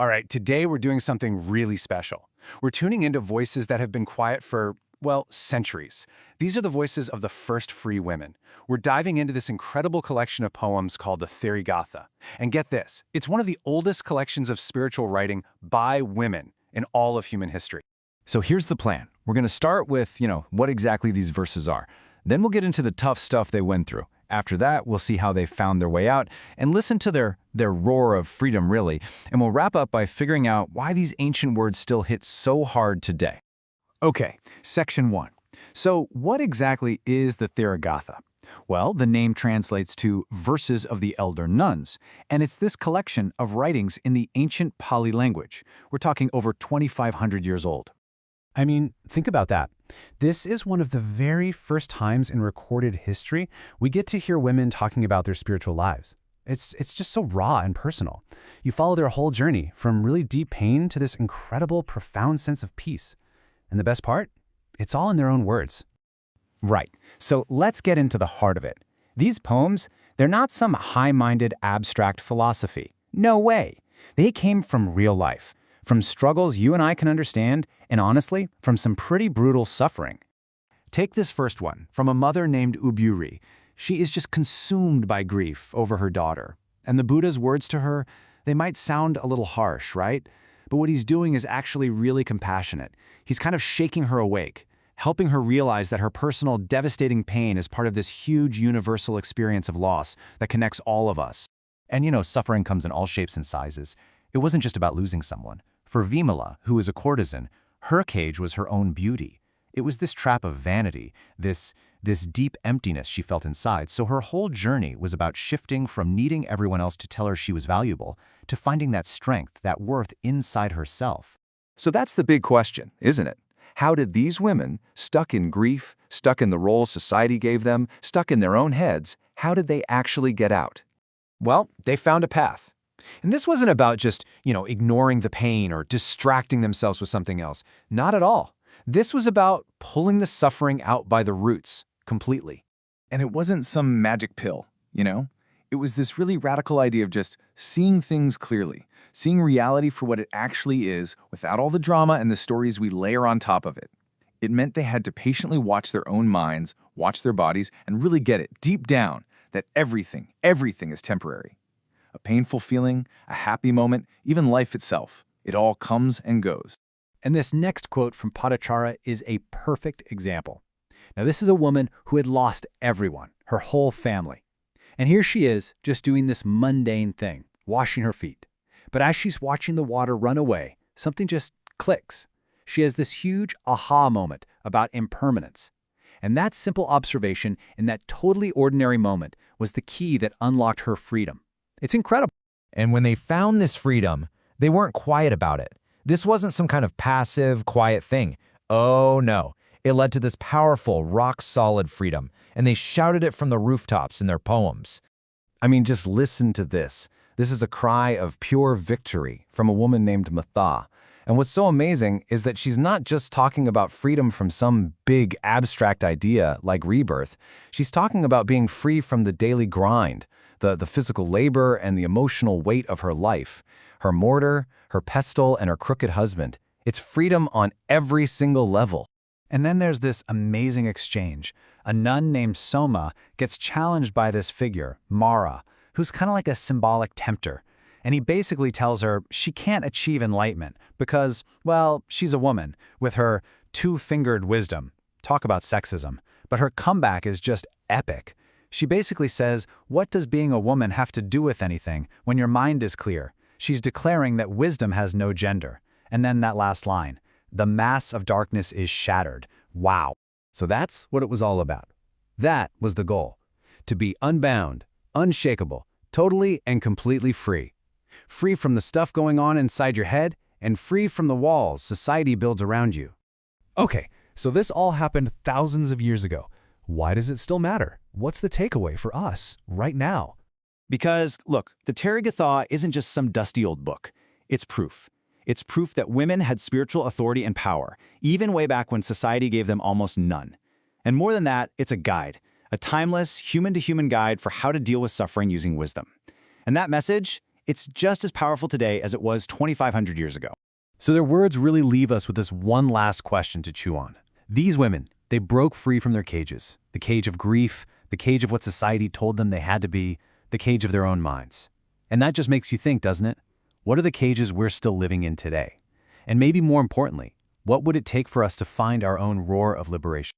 All right, today we're doing something really special. We're tuning into voices that have been quiet for, well, centuries. These are the voices of the first free women. We're diving into this incredible collection of poems called the Therīgāthā. And get this, it's one of the oldest collections of spiritual writing by women in all of human history. So here's the plan. We're going to start with, what exactly these verses are. Then we'll get into the tough stuff they went through. After that, we'll see how they found their way out and listen to their roar of freedom, really. And we'll wrap up by figuring out why these ancient words still hit so hard today. Okay, section 1. So what exactly is the Therīgāthā? Well, the name translates to Verses of the Elder Nuns, and it's this collection of writings in the ancient Pali language. We're talking over 2,500 years old. I mean, think about that. This is one of the very first times in recorded history we get to hear women talking about their spiritual lives. It's just so raw and personal. You follow their whole journey from really deep pain to this incredible, profound sense of peace. And the best part? It's all in their own words. Right. So let's get into the heart of it. These poems, they're not some high-minded abstract philosophy. No way. They came from real life, from struggles you and I can understand, and honestly, from some pretty brutal suffering. Take this first one, from a mother named Uburi. She is just consumed by grief over her daughter. And the Buddha's words to her, they might sound a little harsh, right? But what he's doing is actually really compassionate. He's kind of shaking her awake, helping her realize that her personal devastating pain is part of this huge universal experience of loss that connects all of us. And suffering comes in all shapes and sizes. It wasn't just about losing someone. For Vimala, who is a courtesan, her cage was her own beauty. It was this trap of vanity, this deep emptiness she felt inside, so her whole journey was about shifting from needing everyone else to tell her she was valuable to finding that strength, that worth inside herself. So that's the big question, isn't it? How did these women, stuck in grief, stuck in the role society gave them, stuck in their own heads, how did they actually get out? Well, they found a path. And this wasn't about just, ignoring the pain or distracting themselves with something else. Not at all. This was about pulling the suffering out by the roots, completely. And it wasn't some magic pill, It was this really radical idea of just seeing things clearly, seeing reality for what it actually is without all the drama and the stories we layer on top of it. It meant they had to patiently watch their own minds, watch their bodies, and really get it deep down that everything is temporary. A painful feeling, a happy moment, even life itself. It all comes and goes. And this next quote from Padachara is a perfect example. Now, this is a woman who had lost everyone, her whole family. And here she is, just doing this mundane thing, washing her feet. But as she's watching the water run away, something just clicks. She has this huge aha moment about impermanence. And that simple observation in that totally ordinary moment was the key that unlocked her freedom. It's incredible. And when they found this freedom, they weren't quiet about it. This wasn't some kind of passive, quiet thing. Oh no, it led to this powerful, rock-solid freedom, and they shouted it from the rooftops in their poems. I mean, just listen to this. This is a cry of pure victory from a woman named Matha. And what's so amazing is that she's not just talking about freedom from some big abstract idea like rebirth. She's talking about being free from the daily grind, the physical labor and the emotional weight of her life, her mortar, her pestle, and her crooked husband. It's freedom on every single level. And then there's this amazing exchange. A nun named Soma gets challenged by this figure, Mara, who's kind of like a symbolic tempter. And he basically tells her she can't achieve enlightenment because, well, she's a woman with her two-fingered wisdom. Talk about sexism. But her comeback is just epic. She basically says, what does being a woman have to do with anything when your mind is clear? She's declaring that wisdom has no gender. And then that last line, the mass of darkness is shattered. Wow. So that's what it was all about. That was the goal. To be unbound, unshakable, totally and completely free. Free from the stuff going on inside your head and free from the walls society builds around you. Okay, so this all happened thousands of years ago. Why does it still matter? What's the takeaway for us right now? Because, look, the Therīgāthā isn't just some dusty old book. It's proof. It's proof that women had spiritual authority and power, even way back when society gave them almost none. And more than that, it's a guide, a timeless, human-to-human guide for how to deal with suffering using wisdom. And that message, It's just as powerful today as it was 2,500 years ago. So their words really leave us with this one last question to chew on. These women, they broke free from their cages, the cage of grief, the cage of what society told them they had to be, the cage of their own minds. And that just makes you think, doesn't it? What are the cages we're still living in today? And maybe more importantly, what would it take for us to find our own roar of liberation?